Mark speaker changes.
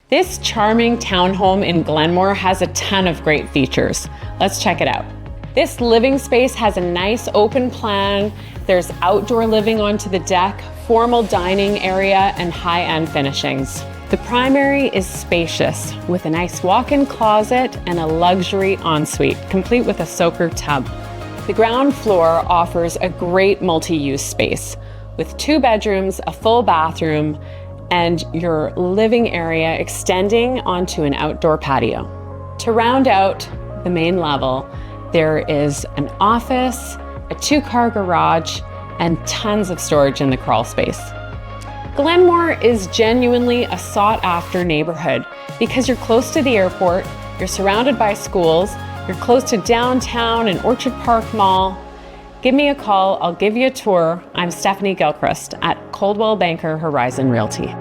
Speaker 1: This charming townhome in Glenmore has a ton of great features. Let's check it out. This living space has a nice open plan. There's outdoor living onto the deck, formal dining area, and high-end finishings. The primary is spacious, with a nice walk-in closet and a luxury ensuite, complete with a soaker tub. The ground floor offers a great multi-use space, with 2 bedrooms, a full bathroom, and your living area extending onto an outdoor patio. To round out the main level, there is an office, a 2-car garage, and tons of storage in the crawl space. Glenmore is genuinely a sought-after neighborhood because you're close to the airport, you're surrounded by schools, you're close to downtown and Orchard Park Mall. Give me a call, I'll give you a tour. I'm Stephanie Gilchrist at Coldwell Banker Horizon Realty.